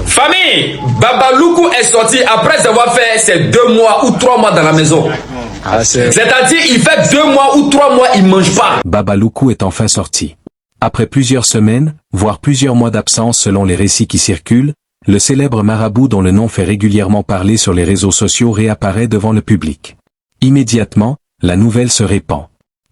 Famille, Baba Loukou est sorti après avoir fait ses 2 mois ou 3 mois dans la maison. C'est-à-dire, il fait 2 mois ou 3 mois, il ne mange pas. Baba Loukou est enfin sorti. Après plusieurs semaines, voire plusieurs mois d'absence selon les récits qui circulent, le célèbre marabout dont le nom fait régulièrement parler sur les réseaux sociaux réapparaît devant le public. Immédiatement, la nouvelle se répand.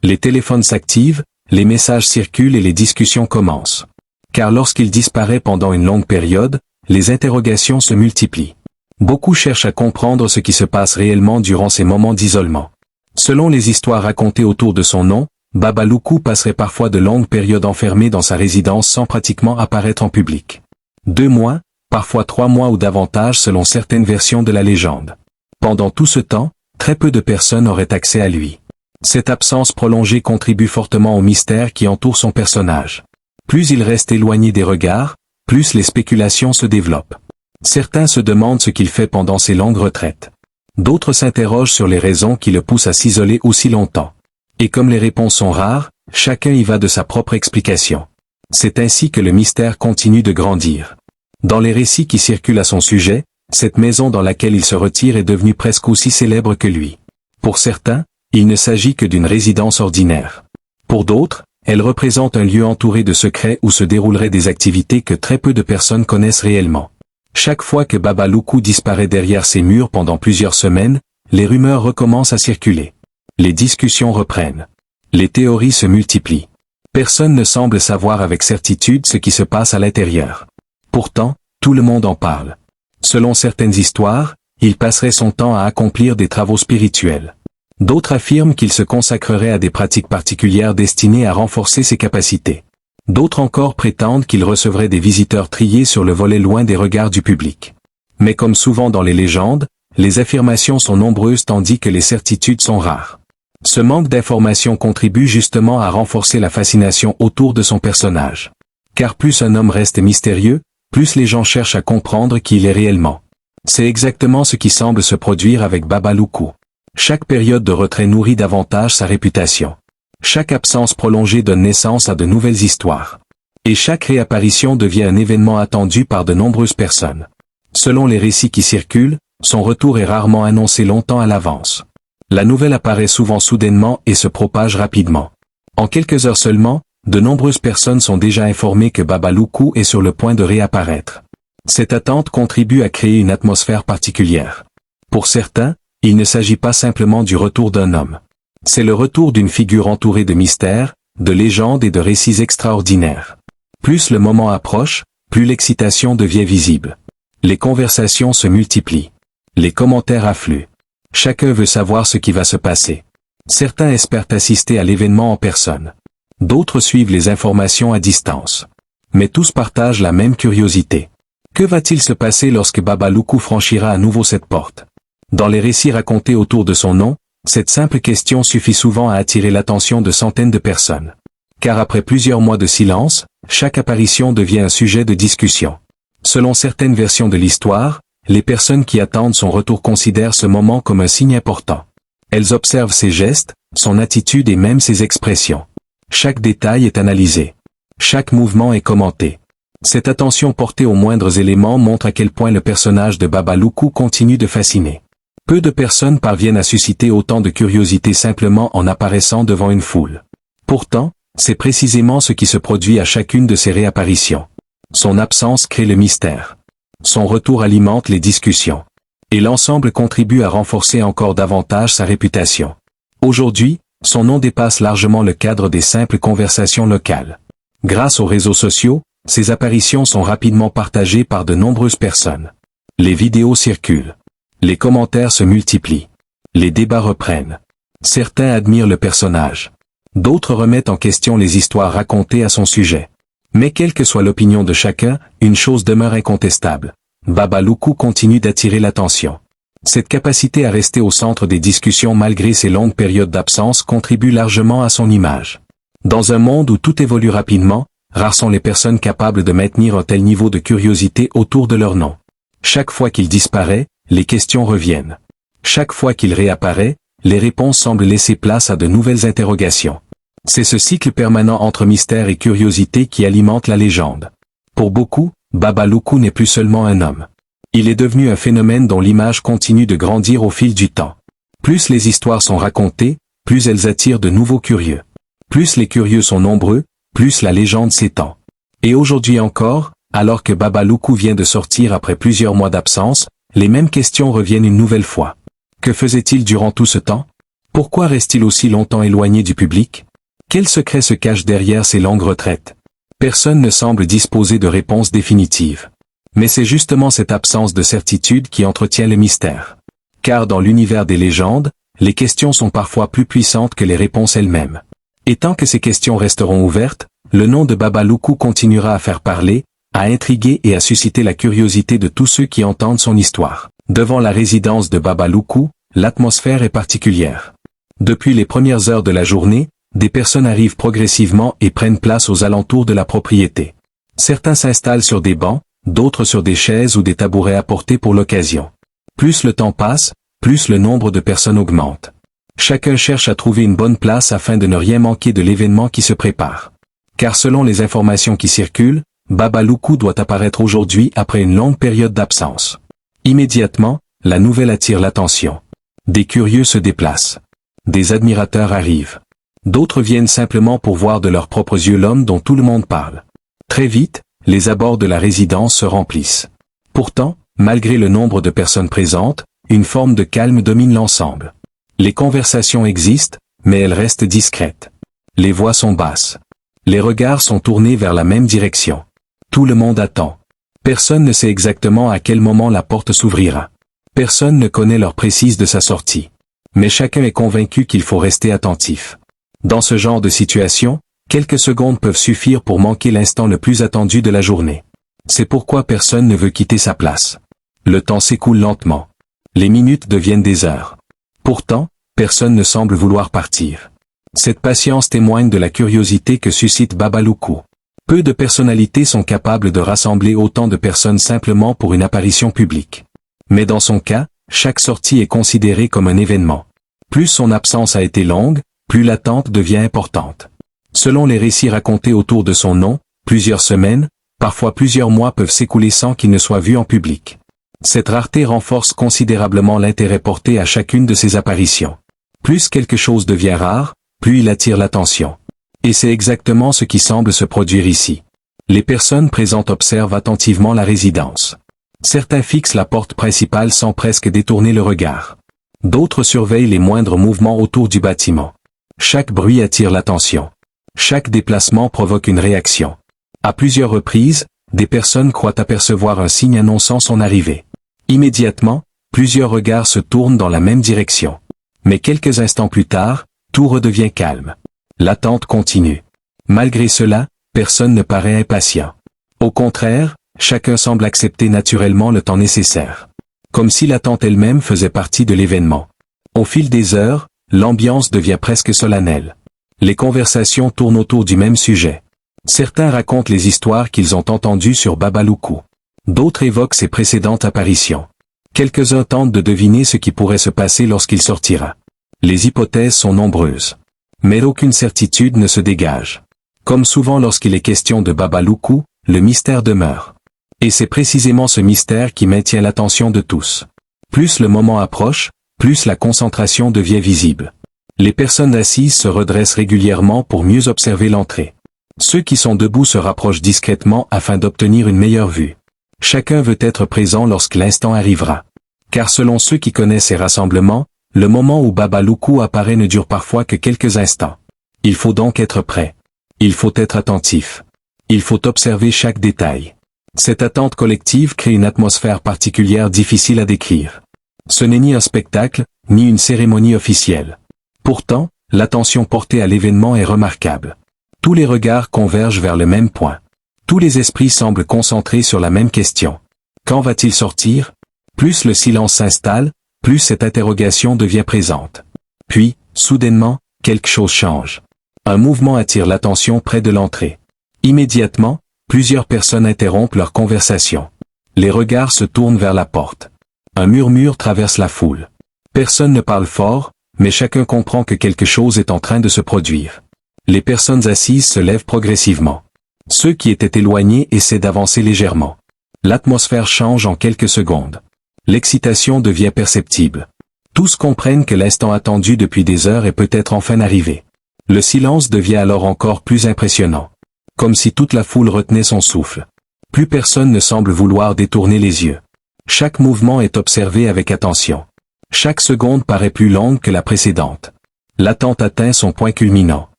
Les téléphones s'activent, les messages circulent et les discussions commencent. Car lorsqu'il disparaît pendant une longue période, les interrogations se multiplient. Beaucoup cherchent à comprendre ce qui se passe réellement durant ces moments d'isolement. Selon les histoires racontées autour de son nom, Baba Loukou passerait parfois de longues périodes enfermé dans sa résidence sans pratiquement apparaître en public. 2 mois, parfois 3 mois ou davantage selon certaines versions de la légende. Pendant tout ce temps, très peu de personnes auraient accès à lui. Cette absence prolongée contribue fortement au mystère qui entoure son personnage. Plus il reste éloigné des regards, plus les spéculations se développent. Certains se demandent ce qu'il fait pendant ces longues retraites. D'autres s'interrogent sur les raisons qui le poussent à s'isoler aussi longtemps. Et comme les réponses sont rares, chacun y va de sa propre explication. C'est ainsi que le mystère continue de grandir. Dans les récits qui circulent à son sujet, cette maison dans laquelle il se retire est devenue presque aussi célèbre que lui. Pour certains, il ne s'agit que d'une résidence ordinaire. Pour d'autres, elle représente un lieu entouré de secrets où se dérouleraient des activités que très peu de personnes connaissent réellement. Chaque fois que Baba Loukou disparaît derrière ses murs pendant plusieurs semaines, les rumeurs recommencent à circuler. Les discussions reprennent. Les théories se multiplient. Personne ne semble savoir avec certitude ce qui se passe à l'intérieur. Pourtant, tout le monde en parle. Selon certaines histoires, il passerait son temps à accomplir des travaux spirituels. D'autres affirment qu'il se consacrerait à des pratiques particulières destinées à renforcer ses capacités. D'autres encore prétendent qu'il recevrait des visiteurs triés sur le volet loin des regards du public. Mais comme souvent dans les légendes, les affirmations sont nombreuses tandis que les certitudes sont rares. Ce manque d'informations contribue justement à renforcer la fascination autour de son personnage. Car plus un homme reste mystérieux, plus les gens cherchent à comprendre qui il est réellement. C'est exactement ce qui semble se produire avec Baba Loukou. Chaque période de retrait nourrit davantage sa réputation. Chaque absence prolongée donne naissance à de nouvelles histoires. Et chaque réapparition devient un événement attendu par de nombreuses personnes. Selon les récits qui circulent, son retour est rarement annoncé longtemps à l'avance. La nouvelle apparaît souvent soudainement et se propage rapidement. En quelques heures seulement, de nombreuses personnes sont déjà informées que Baba Loukou est sur le point de réapparaître. Cette attente contribue à créer une atmosphère particulière. Pour certains, il ne s'agit pas simplement du retour d'un homme. C'est le retour d'une figure entourée de mystères, de légendes et de récits extraordinaires. Plus le moment approche, plus l'excitation devient visible. Les conversations se multiplient. Les commentaires affluent. Chacun veut savoir ce qui va se passer. Certains espèrent assister à l'événement en personne. D'autres suivent les informations à distance. Mais tous partagent la même curiosité. Que va-t-il se passer lorsque Baba Loukou franchira à nouveau cette porte? Dans les récits racontés autour de son nom, cette simple question suffit souvent à attirer l'attention de centaines de personnes. Car après plusieurs mois de silence, chaque apparition devient un sujet de discussion. Selon certaines versions de l'histoire, les personnes qui attendent son retour considèrent ce moment comme un signe important. Elles observent ses gestes, son attitude et même ses expressions. Chaque détail est analysé. Chaque mouvement est commenté. Cette attention portée aux moindres éléments montre à quel point le personnage de Baba Loukou continue de fasciner. Peu de personnes parviennent à susciter autant de curiosité simplement en apparaissant devant une foule. Pourtant, c'est précisément ce qui se produit à chacune de ces réapparitions. Son absence crée le mystère. Son retour alimente les discussions. Et l'ensemble contribue à renforcer encore davantage sa réputation. Aujourd'hui, son nom dépasse largement le cadre des simples conversations locales. Grâce aux réseaux sociaux, ses apparitions sont rapidement partagées par de nombreuses personnes. Les vidéos circulent. Les commentaires se multiplient. Les débats reprennent. Certains admirent le personnage. D'autres remettent en question les histoires racontées à son sujet. Mais quelle que soit l'opinion de chacun, une chose demeure incontestable. Baba Loukou continue d'attirer l'attention. Cette capacité à rester au centre des discussions malgré ses longues périodes d'absence contribue largement à son image. Dans un monde où tout évolue rapidement, rares sont les personnes capables de maintenir un tel niveau de curiosité autour de leur nom. Chaque fois qu'il disparaît, les questions reviennent. Chaque fois qu'il réapparaît, les réponses semblent laisser place à de nouvelles interrogations. C'est ce cycle permanent entre mystère et curiosité qui alimente la légende. Pour beaucoup, Baba Loukou n'est plus seulement un homme. Il est devenu un phénomène dont l'image continue de grandir au fil du temps. Plus les histoires sont racontées, plus elles attirent de nouveaux curieux. Plus les curieux sont nombreux, plus la légende s'étend. Et aujourd'hui encore, alors que Baba Loukou vient de sortir après plusieurs mois d'absence, les mêmes questions reviennent une nouvelle fois. Que faisait-il durant tout ce temps? Pourquoi reste-t-il aussi longtemps éloigné du public? Quel secret se cache derrière ces longues retraites? Personne ne semble disposer de réponses définitives. Mais c'est justement cette absence de certitude qui entretient le mystère. Car dans l'univers des légendes, les questions sont parfois plus puissantes que les réponses elles-mêmes. Et tant que ces questions resteront ouvertes, le nom de Baba Loukou continuera à faire parler, à intriguer et à susciter la curiosité de tous ceux qui entendent son histoire. Devant la résidence de Baba Loukou, l'atmosphère est particulière. Depuis les premières heures de la journée, des personnes arrivent progressivement et prennent place aux alentours de la propriété. Certains s'installent sur des bancs, d'autres sur des chaises ou des tabourets apportés pour l'occasion. Plus le temps passe, plus le nombre de personnes augmente. Chacun cherche à trouver une bonne place afin de ne rien manquer de l'événement qui se prépare. Car selon les informations qui circulent, Baba Loukou doit apparaître aujourd'hui après une longue période d'absence. Immédiatement, la nouvelle attire l'attention. Des curieux se déplacent. Des admirateurs arrivent. D'autres viennent simplement pour voir de leurs propres yeux l'homme dont tout le monde parle. Très vite, les abords de la résidence se remplissent. Pourtant, malgré le nombre de personnes présentes, une forme de calme domine l'ensemble. Les conversations existent, mais elles restent discrètes. Les voix sont basses. Les regards sont tournés vers la même direction. Tout le monde attend. Personne ne sait exactement à quel moment la porte s'ouvrira. Personne ne connaît l'heure précise de sa sortie. Mais chacun est convaincu qu'il faut rester attentif. Dans ce genre de situation, quelques secondes peuvent suffire pour manquer l'instant le plus attendu de la journée. C'est pourquoi personne ne veut quitter sa place. Le temps s'écoule lentement. Les minutes deviennent des heures. Pourtant, personne ne semble vouloir partir. Cette patience témoigne de la curiosité que suscite Baba Loukou. Peu de personnalités sont capables de rassembler autant de personnes simplement pour une apparition publique. Mais dans son cas, chaque sortie est considérée comme un événement. Plus son absence a été longue, plus l'attente devient importante. Selon les récits racontés autour de son nom, plusieurs semaines, parfois plusieurs mois peuvent s'écouler sans qu'il ne soit vu en public. Cette rareté renforce considérablement l'intérêt porté à chacune de ses apparitions. Plus quelque chose devient rare, plus il attire l'attention. Et c'est exactement ce qui semble se produire ici. Les personnes présentes observent attentivement la résidence. Certains fixent la porte principale sans presque détourner le regard. D'autres surveillent les moindres mouvements autour du bâtiment. Chaque bruit attire l'attention. Chaque déplacement provoque une réaction. À plusieurs reprises, des personnes croient apercevoir un signe annonçant son arrivée. Immédiatement, plusieurs regards se tournent dans la même direction. Mais quelques instants plus tard, tout redevient calme. L'attente continue. Malgré cela, personne ne paraît impatient. Au contraire, chacun semble accepter naturellement le temps nécessaire. Comme si l'attente elle-même faisait partie de l'événement. Au fil des heures, l'ambiance devient presque solennelle. Les conversations tournent autour du même sujet. Certains racontent les histoires qu'ils ont entendues sur Baba Loukou. D'autres évoquent ses précédentes apparitions. Quelques-uns tentent de deviner ce qui pourrait se passer lorsqu'il sortira. Les hypothèses sont nombreuses. Mais aucune certitude ne se dégage. Comme souvent lorsqu'il est question de Baba Loukou, le mystère demeure. Et c'est précisément ce mystère qui maintient l'attention de tous. Plus le moment approche, plus la concentration devient visible. Les personnes assises se redressent régulièrement pour mieux observer l'entrée. Ceux qui sont debout se rapprochent discrètement afin d'obtenir une meilleure vue. Chacun veut être présent lorsque l'instant arrivera. Car selon ceux qui connaissent ces rassemblements, le moment où Baba Loukou apparaît ne dure parfois que quelques instants. Il faut donc être prêt. Il faut être attentif. Il faut observer chaque détail. Cette attente collective crée une atmosphère particulière difficile à décrire. Ce n'est ni un spectacle, ni une cérémonie officielle. Pourtant, l'attention portée à l'événement est remarquable. Tous les regards convergent vers le même point. Tous les esprits semblent concentrés sur la même question. Quand va-t-il sortir? Plus le silence s'installe, plus cette interrogation devient présente. Puis, soudainement, quelque chose change. Un mouvement attire l'attention près de l'entrée. Immédiatement, plusieurs personnes interrompent leur conversation. Les regards se tournent vers la porte. Un murmure traverse la foule. Personne ne parle fort, mais chacun comprend que quelque chose est en train de se produire. Les personnes assises se lèvent progressivement. Ceux qui étaient éloignés essaient d'avancer légèrement. L'atmosphère change en quelques secondes. L'excitation devient perceptible. Tous comprennent que l'instant attendu depuis des heures est peut-être enfin arrivé. Le silence devient alors encore plus impressionnant. Comme si toute la foule retenait son souffle. Plus personne ne semble vouloir détourner les yeux. Chaque mouvement est observé avec attention. Chaque seconde paraît plus longue que la précédente. L'attente atteint son point culminant.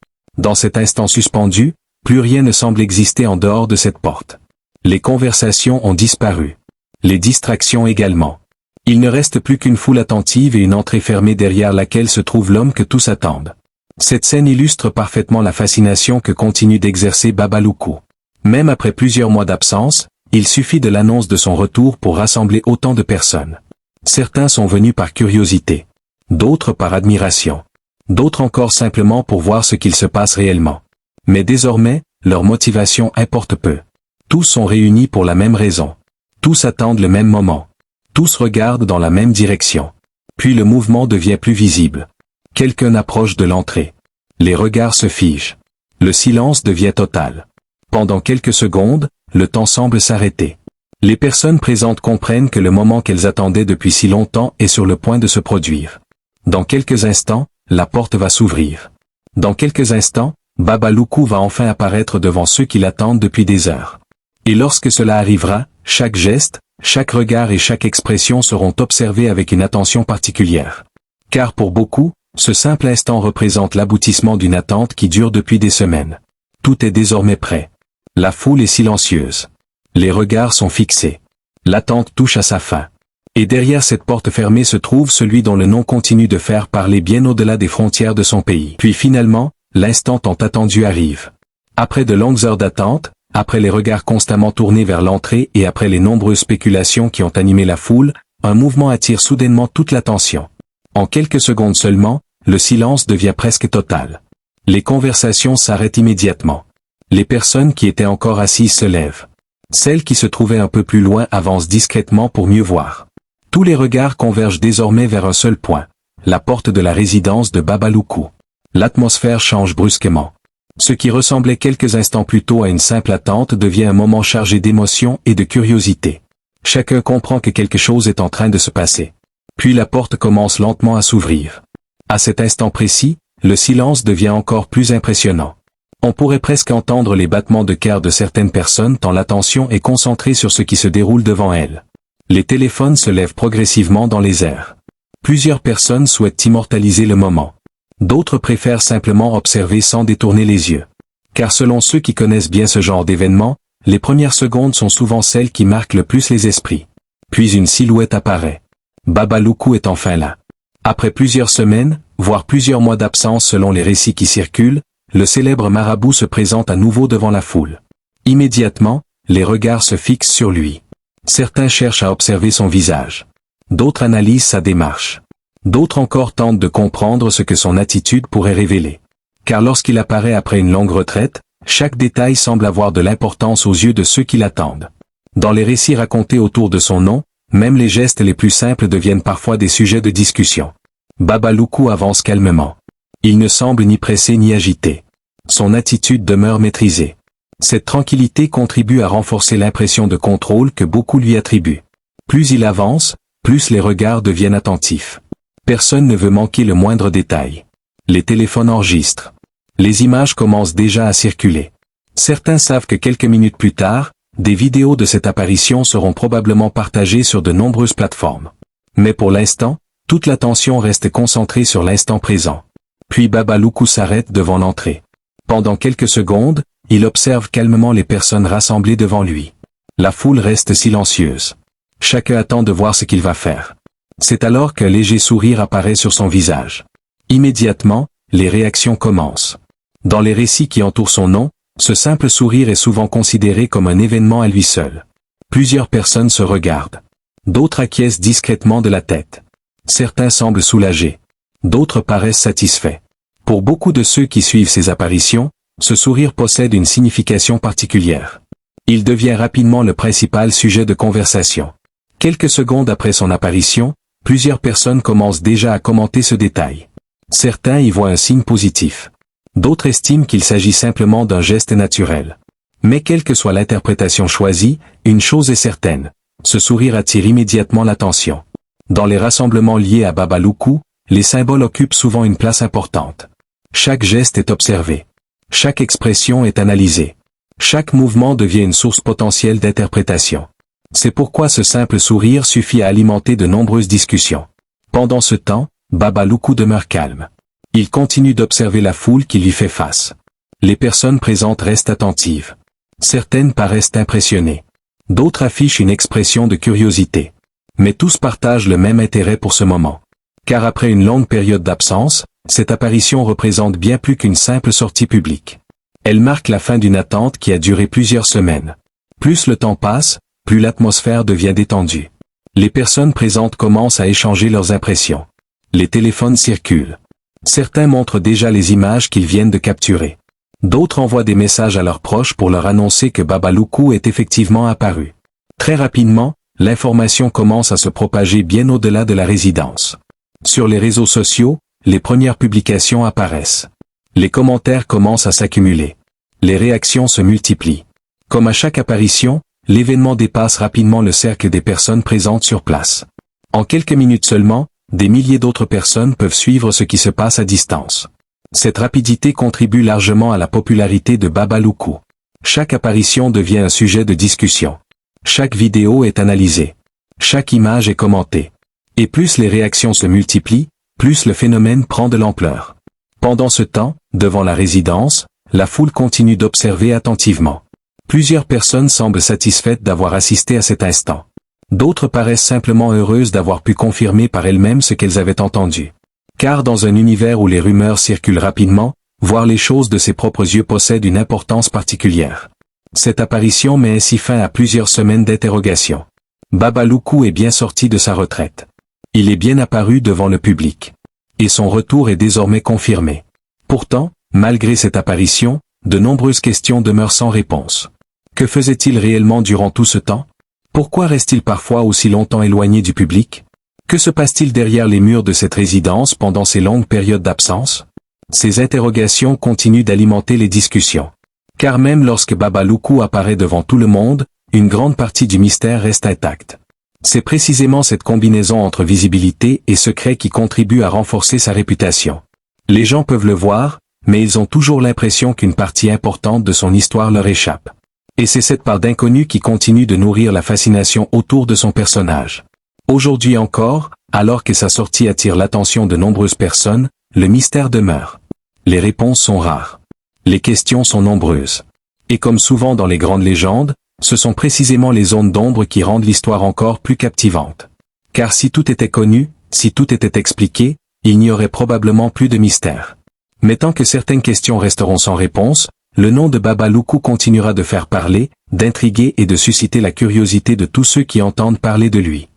Dans cet instant suspendu, plus rien ne semble exister en dehors de cette porte. Les conversations ont disparu. Les distractions également. Il ne reste plus qu'une foule attentive et une entrée fermée derrière laquelle se trouve l'homme que tous attendent. Cette scène illustre parfaitement la fascination que continue d'exercer Baba Loukou. Même après plusieurs mois d'absence, il suffit de l'annonce de son retour pour rassembler autant de personnes. Certains sont venus par curiosité. D'autres par admiration. D'autres encore simplement pour voir ce qu'il se passe réellement. Mais désormais, leur motivation importe peu. Tous sont réunis pour la même raison. Tous attendent le même moment. Tous regardent dans la même direction. Puis le mouvement devient plus visible. Quelqu'un approche de l'entrée. Les regards se figent. Le silence devient total. Pendant quelques secondes, le temps semble s'arrêter. Les personnes présentes comprennent que le moment qu'elles attendaient depuis si longtemps est sur le point de se produire. Dans quelques instants, la porte va s'ouvrir. Dans quelques instants, Baba Loukou va enfin apparaître devant ceux qui l'attendent depuis des heures. Et lorsque cela arrivera, chaque geste, chaque regard et chaque expression seront observés avec une attention particulière. Car pour beaucoup, ce simple instant représente l'aboutissement d'une attente qui dure depuis des semaines. Tout est désormais prêt. La foule est silencieuse. Les regards sont fixés. L'attente touche à sa fin. Et derrière cette porte fermée se trouve celui dont le nom continue de faire parler bien au-delà des frontières de son pays. Puis finalement, l'instant tant attendu arrive. Après de longues heures d'attente, après les regards constamment tournés vers l'entrée et après les nombreuses spéculations qui ont animé la foule, un mouvement attire soudainement toute l'attention. En quelques secondes seulement, le silence devient presque total. Les conversations s'arrêtent immédiatement. Les personnes qui étaient encore assises se lèvent. Celles qui se trouvaient un peu plus loin avancent discrètement pour mieux voir. Tous les regards convergent désormais vers un seul point, la porte de la résidence de Baba Loukou. L'atmosphère change brusquement. Ce qui ressemblait quelques instants plus tôt à une simple attente devient un moment chargé d'émotion et de curiosité. Chacun comprend que quelque chose est en train de se passer. Puis la porte commence lentement à s'ouvrir. À cet instant précis, le silence devient encore plus impressionnant. On pourrait presque entendre les battements de cœur de certaines personnes tant l'attention est concentrée sur ce qui se déroule devant elles. Les téléphones se lèvent progressivement dans les airs. Plusieurs personnes souhaitent immortaliser le moment. D'autres préfèrent simplement observer sans détourner les yeux. Car selon ceux qui connaissent bien ce genre d'événements, les premières secondes sont souvent celles qui marquent le plus les esprits. Puis une silhouette apparaît. Baba Loukou est enfin là. Après plusieurs semaines, voire plusieurs mois d'absence selon les récits qui circulent, le célèbre marabout se présente à nouveau devant la foule. Immédiatement, les regards se fixent sur lui. Certains cherchent à observer son visage. D'autres analysent sa démarche. D'autres encore tentent de comprendre ce que son attitude pourrait révéler. Car lorsqu'il apparaît après une longue retraite, chaque détail semble avoir de l'importance aux yeux de ceux qui l'attendent. Dans les récits racontés autour de son nom, même les gestes les plus simples deviennent parfois des sujets de discussion. Baba Loukou avance calmement. Il ne semble ni pressé ni agité. Son attitude demeure maîtrisée. Cette tranquillité contribue à renforcer l'impression de contrôle que beaucoup lui attribuent. Plus il avance, plus les regards deviennent attentifs. Personne ne veut manquer le moindre détail. Les téléphones enregistrent. Les images commencent déjà à circuler. Certains savent que quelques minutes plus tard, des vidéos de cette apparition seront probablement partagées sur de nombreuses plateformes. Mais pour l'instant, toute l'attention reste concentrée sur l'instant présent. Puis Baba Loukou s'arrête devant l'entrée. Pendant quelques secondes, il observe calmement les personnes rassemblées devant lui. La foule reste silencieuse. Chacun attend de voir ce qu'il va faire. C'est alors qu'un léger sourire apparaît sur son visage. Immédiatement, les réactions commencent. Dans les récits qui entourent son nom, ce simple sourire est souvent considéré comme un événement à lui seul. Plusieurs personnes se regardent. D'autres acquiescent discrètement de la tête. Certains semblent soulagés. D'autres paraissent satisfaits. Pour beaucoup de ceux qui suivent ces apparitions, ce sourire possède une signification particulière. Il devient rapidement le principal sujet de conversation. Quelques secondes après son apparition, plusieurs personnes commencent déjà à commenter ce détail. Certains y voient un signe positif. D'autres estiment qu'il s'agit simplement d'un geste naturel. Mais quelle que soit l'interprétation choisie, une chose est certaine. Ce sourire attire immédiatement l'attention. Dans les rassemblements liés à Baba Loukou, les symboles occupent souvent une place importante. Chaque geste est observé. Chaque expression est analysée. Chaque mouvement devient une source potentielle d'interprétation. C'est pourquoi ce simple sourire suffit à alimenter de nombreuses discussions. Pendant ce temps, Baba Loukou demeure calme. Il continue d'observer la foule qui lui fait face. Les personnes présentes restent attentives. Certaines paraissent impressionnées. D'autres affichent une expression de curiosité. Mais tous partagent le même intérêt pour ce moment. Car après une longue période d'absence, cette apparition représente bien plus qu'une simple sortie publique. Elle marque la fin d'une attente qui a duré plusieurs semaines. Plus le temps passe, plus l'atmosphère devient détendue. Les personnes présentes commencent à échanger leurs impressions. Les téléphones circulent. Certains montrent déjà les images qu'ils viennent de capturer. D'autres envoient des messages à leurs proches pour leur annoncer que Baba Loukou est effectivement apparu. Très rapidement, l'information commence à se propager bien au-delà de la résidence. Sur les réseaux sociaux, les premières publications apparaissent. Les commentaires commencent à s'accumuler. Les réactions se multiplient. Comme à chaque apparition, l'événement dépasse rapidement le cercle des personnes présentes sur place. En quelques minutes seulement, des milliers d'autres personnes peuvent suivre ce qui se passe à distance. Cette rapidité contribue largement à la popularité de Baba Loukou. Chaque apparition devient un sujet de discussion. Chaque vidéo est analysée. Chaque image est commentée. Et plus les réactions se multiplient, plus le phénomène prend de l'ampleur. Pendant ce temps, devant la résidence, la foule continue d'observer attentivement. Plusieurs personnes semblent satisfaites d'avoir assisté à cet instant. D'autres paraissent simplement heureuses d'avoir pu confirmer par elles-mêmes ce qu'elles avaient entendu. Car dans un univers où les rumeurs circulent rapidement, voir les choses de ses propres yeux possède une importance particulière. Cette apparition met ainsi fin à plusieurs semaines d'interrogation. Baba Loukou est bien sorti de sa retraite. Il est bien apparu devant le public. Et son retour est désormais confirmé. Pourtant, malgré cette apparition, de nombreuses questions demeurent sans réponse. Que faisait-il réellement durant tout ce temps? Pourquoi reste-t-il parfois aussi longtemps éloigné du public? Que se passe-t-il derrière les murs de cette résidence pendant ces longues périodes d'absence? Ces interrogations continuent d'alimenter les discussions. Car même lorsque Baba Loukou apparaît devant tout le monde, une grande partie du mystère reste intacte. C'est précisément cette combinaison entre visibilité et secret qui contribue à renforcer sa réputation. Les gens peuvent le voir, mais ils ont toujours l'impression qu'une partie importante de son histoire leur échappe. Et c'est cette part d'inconnu qui continue de nourrir la fascination autour de son personnage. Aujourd'hui encore, alors que sa sortie attire l'attention de nombreuses personnes, le mystère demeure. Les réponses sont rares. Les questions sont nombreuses. Et comme souvent dans les grandes légendes, ce sont précisément les zones d'ombre qui rendent l'histoire encore plus captivante. Car si tout était connu, si tout était expliqué, il n'y aurait probablement plus de mystère. Mais tant que certaines questions resteront sans réponse, le nom de Baba Loukou continuera de faire parler, d'intriguer et de susciter la curiosité de tous ceux qui entendent parler de lui.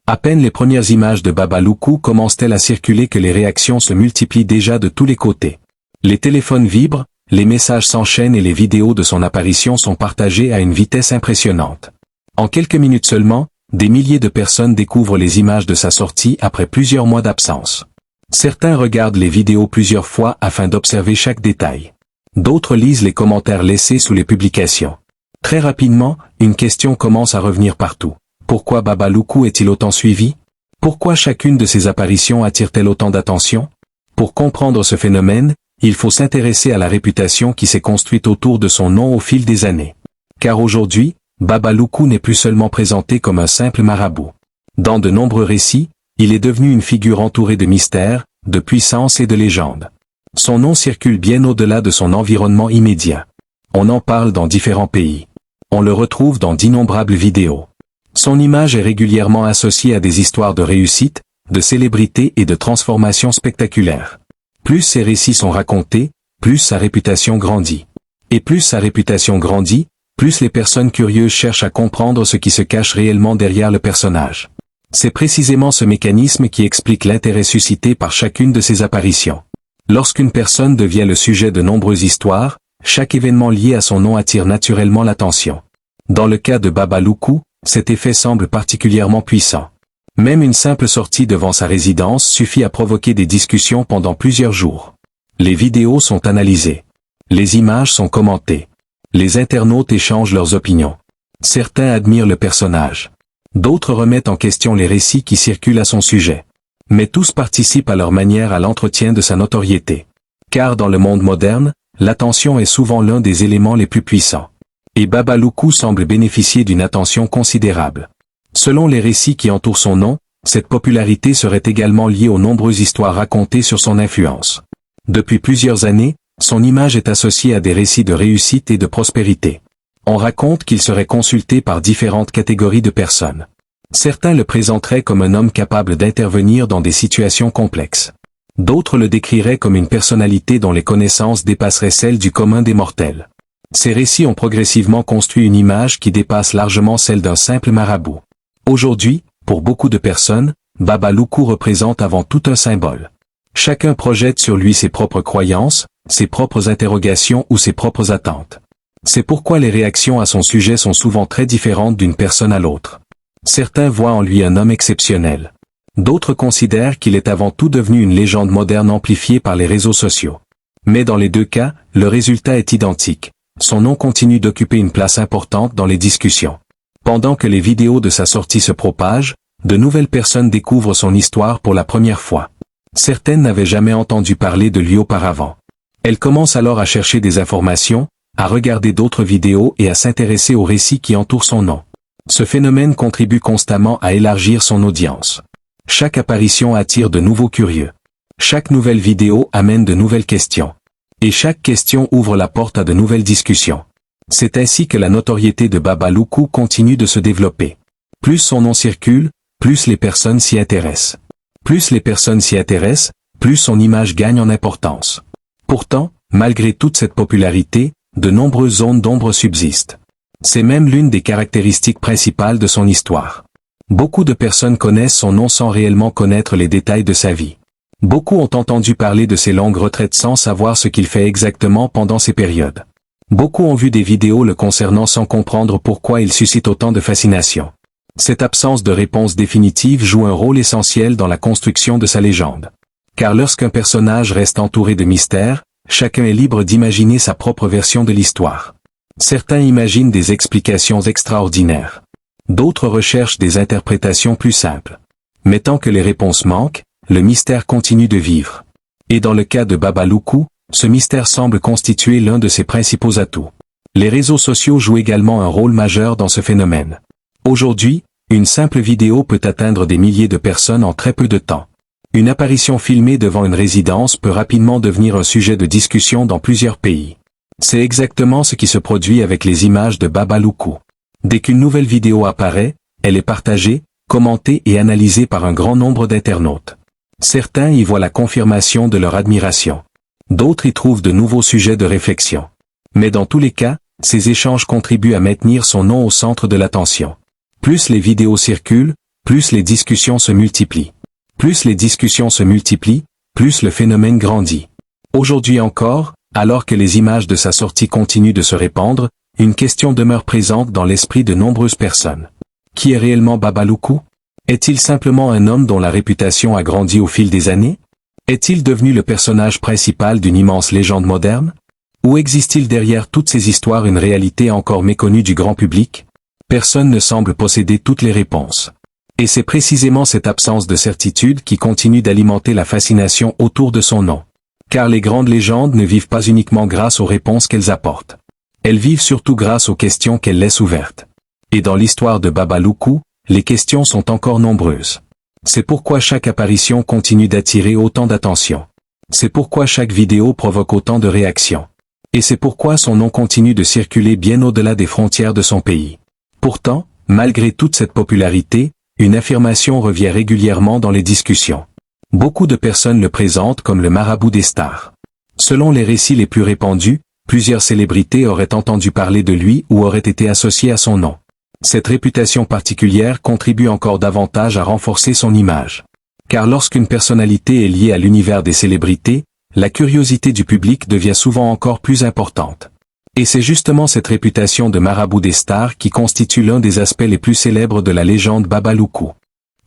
À peine les premières images de Baba Loukou commencent-elles à circuler que les réactions se multiplient déjà de tous les côtés. Les téléphones vibrent, les messages s'enchaînent et les vidéos de son apparition sont partagées à une vitesse impressionnante. En quelques minutes seulement, des milliers de personnes découvrent les images de sa sortie après plusieurs mois d'absence. Certains regardent les vidéos plusieurs fois afin d'observer chaque détail. D'autres lisent les commentaires laissés sous les publications. Très rapidement, une question commence à revenir partout. Pourquoi Baba Loukou est-il autant suivi? Pourquoi chacune de ses apparitions attire-t-elle autant d'attention? Pour comprendre ce phénomène, il faut s'intéresser à la réputation qui s'est construite autour de son nom au fil des années. Car aujourd'hui, Baba Loukou n'est plus seulement présenté comme un simple marabout. Dans de nombreux récits, il est devenu une figure entourée de mystères, de puissance et de légendes. Son nom circule bien au-delà de son environnement immédiat. On en parle dans différents pays. On le retrouve dans d'innombrables vidéos. Son image est régulièrement associée à des histoires de réussite, de célébrité et de transformation spectaculaires. Plus ses récits sont racontés, plus sa réputation grandit. Et plus sa réputation grandit, plus les personnes curieuses cherchent à comprendre ce qui se cache réellement derrière le personnage. C'est précisément ce mécanisme qui explique l'intérêt suscité par chacune de ces apparitions. Lorsqu'une personne devient le sujet de nombreuses histoires, chaque événement lié à son nom attire naturellement l'attention. Dans le cas de Baba Loukou, cet effet semble particulièrement puissant. Même une simple sortie devant sa résidence suffit à provoquer des discussions pendant plusieurs jours. Les vidéos sont analysées. Les images sont commentées. Les internautes échangent leurs opinions. Certains admirent le personnage. D'autres remettent en question les récits qui circulent à son sujet. Mais tous participent à leur manière à l'entretien de sa notoriété. Car dans le monde moderne, l'attention est souvent l'un des éléments les plus puissants. Et Baba Loukou semble bénéficier d'une attention considérable. Selon les récits qui entourent son nom, cette popularité serait également liée aux nombreuses histoires racontées sur son influence. Depuis plusieurs années, son image est associée à des récits de réussite et de prospérité. On raconte qu'il serait consulté par différentes catégories de personnes. Certains le présenteraient comme un homme capable d'intervenir dans des situations complexes. D'autres le décriraient comme une personnalité dont les connaissances dépasseraient celles du commun des mortels. Ces récits ont progressivement construit une image qui dépasse largement celle d'un simple marabout. Aujourd'hui, pour beaucoup de personnes, Baba Loukou représente avant tout un symbole. Chacun projette sur lui ses propres croyances, ses propres interrogations ou ses propres attentes. C'est pourquoi les réactions à son sujet sont souvent très différentes d'une personne à l'autre. Certains voient en lui un homme exceptionnel. D'autres considèrent qu'il est avant tout devenu une légende moderne amplifiée par les réseaux sociaux. Mais dans les deux cas, le résultat est identique. Son nom continue d'occuper une place importante dans les discussions. Pendant que les vidéos de sa sortie se propagent, de nouvelles personnes découvrent son histoire pour la première fois. Certaines n'avaient jamais entendu parler de lui auparavant. Elles commencent alors à chercher des informations, à regarder d'autres vidéos et à s'intéresser aux récits qui entourent son nom. Ce phénomène contribue constamment à élargir son audience. Chaque apparition attire de nouveaux curieux. Chaque nouvelle vidéo amène de nouvelles questions. Et chaque question ouvre la porte à de nouvelles discussions. C'est ainsi que la notoriété de Baba Loukou continue de se développer. Plus son nom circule, plus les personnes s'y intéressent. Plus les personnes s'y intéressent, plus son image gagne en importance. Pourtant, malgré toute cette popularité, de nombreuses zones d'ombre subsistent. C'est même l'une des caractéristiques principales de son histoire. Beaucoup de personnes connaissent son nom sans réellement connaître les détails de sa vie. Beaucoup ont entendu parler de ses longues retraites sans savoir ce qu'il fait exactement pendant ces périodes. Beaucoup ont vu des vidéos le concernant sans comprendre pourquoi il suscite autant de fascination. Cette absence de réponse définitive joue un rôle essentiel dans la construction de sa légende. Car lorsqu'un personnage reste entouré de mystères, chacun est libre d'imaginer sa propre version de l'histoire. Certains imaginent des explications extraordinaires. D'autres recherchent des interprétations plus simples. Mais tant que les réponses manquent, le mystère continue de vivre. Et dans le cas de Baba Loukou, ce mystère semble constituer l'un de ses principaux atouts. Les réseaux sociaux jouent également un rôle majeur dans ce phénomène. Aujourd'hui, une simple vidéo peut atteindre des milliers de personnes en très peu de temps. Une apparition filmée devant une résidence peut rapidement devenir un sujet de discussion dans plusieurs pays. C'est exactement ce qui se produit avec les images de Baba Loukou. Dès qu'une nouvelle vidéo apparaît, elle est partagée, commentée et analysée par un grand nombre d'internautes. Certains y voient la confirmation de leur admiration. D'autres y trouvent de nouveaux sujets de réflexion. Mais dans tous les cas, ces échanges contribuent à maintenir son nom au centre de l'attention. Plus les vidéos circulent, plus les discussions se multiplient. Plus les discussions se multiplient, plus le phénomène grandit. Aujourd'hui encore, alors que les images de sa sortie continuent de se répandre, une question demeure présente dans l'esprit de nombreuses personnes. Qui est réellement Baba Loukou? Est-il simplement un homme dont la réputation a grandi au fil des années? Est-il devenu le personnage principal d'une immense légende moderne? Ou existe-t-il derrière toutes ces histoires une réalité encore méconnue du grand public? Personne ne semble posséder toutes les réponses. Et c'est précisément cette absence de certitude qui continue d'alimenter la fascination autour de son nom. Car les grandes légendes ne vivent pas uniquement grâce aux réponses qu'elles apportent. Elles vivent surtout grâce aux questions qu'elles laissent ouvertes. Et dans l'histoire de Baba Loukou, les questions sont encore nombreuses. C'est pourquoi chaque apparition continue d'attirer autant d'attention. C'est pourquoi chaque vidéo provoque autant de réactions. Et c'est pourquoi son nom continue de circuler bien au-delà des frontières de son pays. Pourtant, malgré toute cette popularité, une affirmation revient régulièrement dans les discussions. Beaucoup de personnes le présentent comme le marabout des stars. Selon les récits les plus répandus, plusieurs célébrités auraient entendu parler de lui ou auraient été associées à son nom. Cette réputation particulière contribue encore davantage à renforcer son image. Car lorsqu'une personnalité est liée à l'univers des célébrités, la curiosité du public devient souvent encore plus importante. Et c'est justement cette réputation de marabout des stars qui constitue l'un des aspects les plus célèbres de la légende Baba Loukou.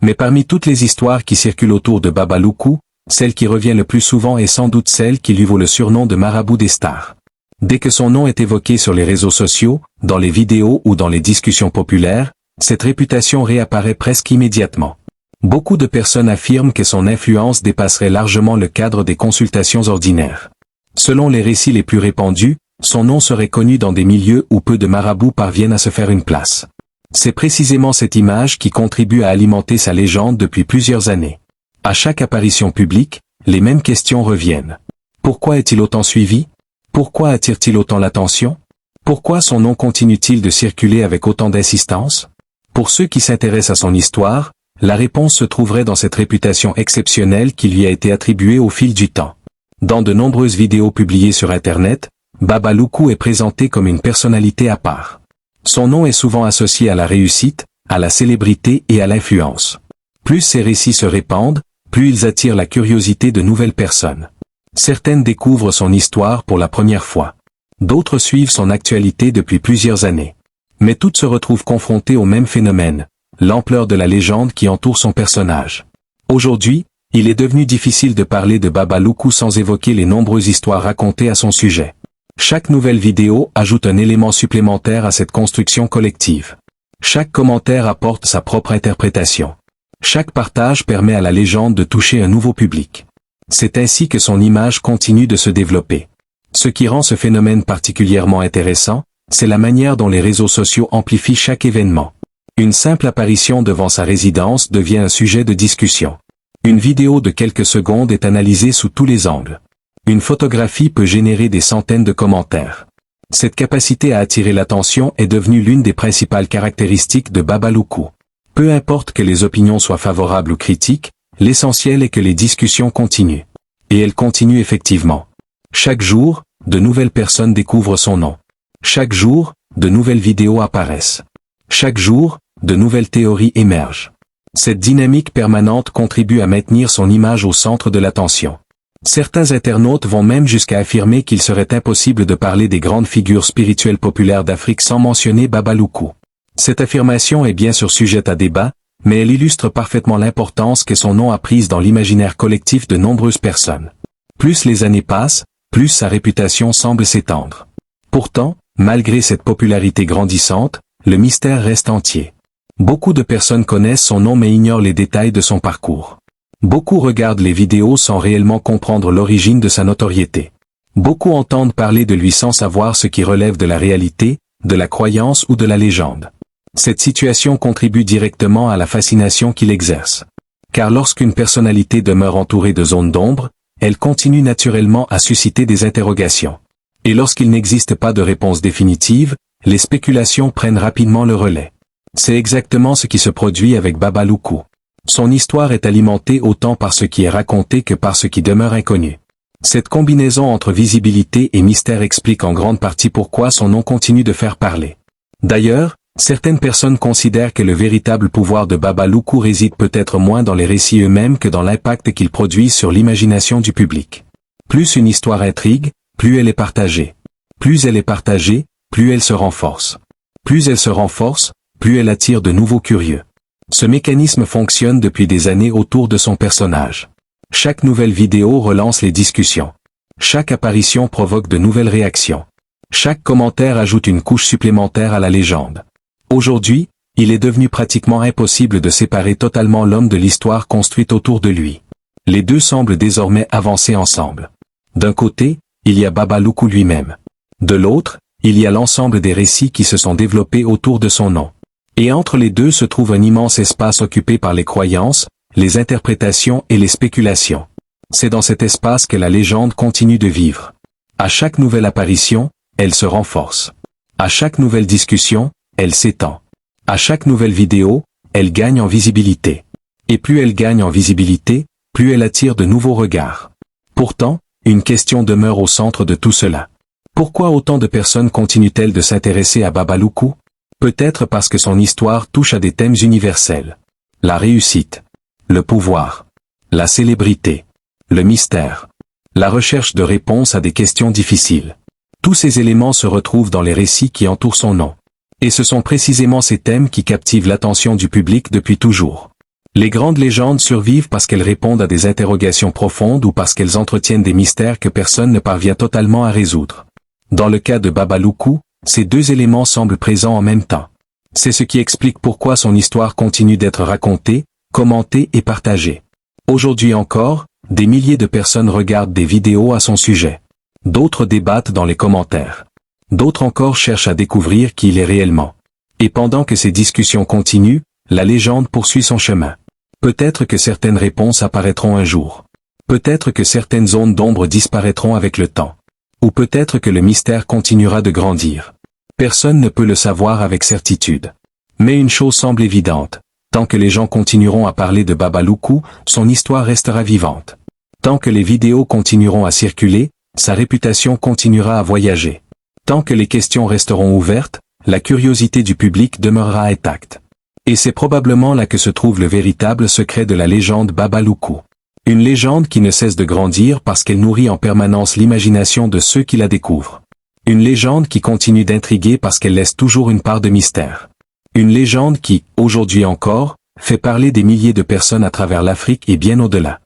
Mais parmi toutes les histoires qui circulent autour de Baba Loukou, celle qui revient le plus souvent est sans doute celle qui lui vaut le surnom de marabout des stars. Dès que son nom est évoqué sur les réseaux sociaux, dans les vidéos ou dans les discussions populaires, cette réputation réapparaît presque immédiatement. Beaucoup de personnes affirment que son influence dépasserait largement le cadre des consultations ordinaires. Selon les récits les plus répandus, son nom serait connu dans des milieux où peu de marabouts parviennent à se faire une place. C'est précisément cette image qui contribue à alimenter sa légende depuis plusieurs années. À chaque apparition publique, les mêmes questions reviennent. Pourquoi est-il autant suivi? Pourquoi attire-t-il autant l'attention? Pourquoi son nom continue-t-il de circuler avec autant d'insistance? Pour ceux qui s'intéressent à son histoire, la réponse se trouverait dans cette réputation exceptionnelle qui lui a été attribuée au fil du temps. Dans de nombreuses vidéos publiées sur Internet, Baba Loukou est présenté comme une personnalité à part. Son nom est souvent associé à la réussite, à la célébrité et à l'influence. Plus ces récits se répandent, plus ils attirent la curiosité de nouvelles personnes. Certaines découvrent son histoire pour la première fois. D'autres suivent son actualité depuis plusieurs années. Mais toutes se retrouvent confrontées au même phénomène, l'ampleur de la légende qui entoure son personnage. Aujourd'hui, il est devenu difficile de parler de Baba Loukou sans évoquer les nombreuses histoires racontées à son sujet. Chaque nouvelle vidéo ajoute un élément supplémentaire à cette construction collective. Chaque commentaire apporte sa propre interprétation. Chaque partage permet à la légende de toucher un nouveau public. C'est ainsi que son image continue de se développer. Ce qui rend ce phénomène particulièrement intéressant, c'est la manière dont les réseaux sociaux amplifient chaque événement. Une simple apparition devant sa résidence devient un sujet de discussion. Une vidéo de quelques secondes est analysée sous tous les angles. Une photographie peut générer des centaines de commentaires. Cette capacité à attirer l'attention est devenue l'une des principales caractéristiques de Baba Loukou. Peu importe que les opinions soient favorables ou critiques, l'essentiel est que les discussions continuent. Et elles continuent effectivement. Chaque jour, de nouvelles personnes découvrent son nom. Chaque jour, de nouvelles vidéos apparaissent. Chaque jour, de nouvelles théories émergent. Cette dynamique permanente contribue à maintenir son image au centre de l'attention. Certains internautes vont même jusqu'à affirmer qu'il serait impossible de parler des grandes figures spirituelles populaires d'Afrique sans mentionner Baba Loukou. Cette affirmation est bien sûr sujette à débat, mais elle illustre parfaitement l'importance que son nom a prise dans l'imaginaire collectif de nombreuses personnes. Plus les années passent, plus sa réputation semble s'étendre. Pourtant, malgré cette popularité grandissante, le mystère reste entier. Beaucoup de personnes connaissent son nom mais ignorent les détails de son parcours. Beaucoup regardent les vidéos sans réellement comprendre l'origine de sa notoriété. Beaucoup entendent parler de lui sans savoir ce qui relève de la réalité, de la croyance ou de la légende. Cette situation contribue directement à la fascination qu'il exerce. Car lorsqu'une personnalité demeure entourée de zones d'ombre, elle continue naturellement à susciter des interrogations. Et lorsqu'il n'existe pas de réponse définitive, les spéculations prennent rapidement le relais. C'est exactement ce qui se produit avec Baba Loukou. Son histoire est alimentée autant par ce qui est raconté que par ce qui demeure inconnu. Cette combinaison entre visibilité et mystère explique en grande partie pourquoi son nom continue de faire parler. D'ailleurs, certaines personnes considèrent que le véritable pouvoir de Baba Loukou réside peut-être moins dans les récits eux-mêmes que dans l'impact qu'ils produisent sur l'imagination du public. Plus une histoire intrigue, plus elle est partagée. Plus elle est partagée, plus elle se renforce. Plus elle se renforce, plus elle attire de nouveaux curieux. Ce mécanisme fonctionne depuis des années autour de son personnage. Chaque nouvelle vidéo relance les discussions. Chaque apparition provoque de nouvelles réactions. Chaque commentaire ajoute une couche supplémentaire à la légende. Aujourd'hui, il est devenu pratiquement impossible de séparer totalement l'homme de l'histoire construite autour de lui. Les deux semblent désormais avancer ensemble. D'un côté, il y a Baba Loukou lui-même. De l'autre, il y a l'ensemble des récits qui se sont développés autour de son nom. Et entre les deux se trouve un immense espace occupé par les croyances, les interprétations et les spéculations. C'est dans cet espace que la légende continue de vivre. À chaque nouvelle apparition, elle se renforce. À chaque nouvelle discussion, elle s'étend. À chaque nouvelle vidéo, elle gagne en visibilité. Et plus elle gagne en visibilité, plus elle attire de nouveaux regards. Pourtant, une question demeure au centre de tout cela. Pourquoi autant de personnes continuent-elles de s'intéresser à Baba Loukou? Peut-être parce que son histoire touche à des thèmes universels. La réussite, le pouvoir, la célébrité, le mystère, la recherche de réponses à des questions difficiles. Tous ces éléments se retrouvent dans les récits qui entourent son nom. Et ce sont précisément ces thèmes qui captivent l'attention du public depuis toujours. Les grandes légendes survivent parce qu'elles répondent à des interrogations profondes ou parce qu'elles entretiennent des mystères que personne ne parvient totalement à résoudre. Dans le cas de Baba Loukou, ces deux éléments semblent présents en même temps. C'est ce qui explique pourquoi son histoire continue d'être racontée, commentée et partagée. Aujourd'hui encore, des milliers de personnes regardent des vidéos à son sujet. D'autres débattent dans les commentaires. D'autres encore cherchent à découvrir qui il est réellement. Et pendant que ces discussions continuent, la légende poursuit son chemin. Peut-être que certaines réponses apparaîtront un jour. Peut-être que certaines zones d'ombre disparaîtront avec le temps. Ou peut-être que le mystère continuera de grandir. Personne ne peut le savoir avec certitude. Mais une chose semble évidente. Tant que les gens continueront à parler de Baba Loukou, son histoire restera vivante. Tant que les vidéos continueront à circuler, sa réputation continuera à voyager. Tant que les questions resteront ouvertes, la curiosité du public demeurera intacte. Et c'est probablement là que se trouve le véritable secret de la légende Baba Loukou. Une légende qui ne cesse de grandir parce qu'elle nourrit en permanence l'imagination de ceux qui la découvrent. Une légende qui continue d'intriguer parce qu'elle laisse toujours une part de mystère. Une légende qui, aujourd'hui encore, fait parler des milliers de personnes à travers l'Afrique et bien au-delà.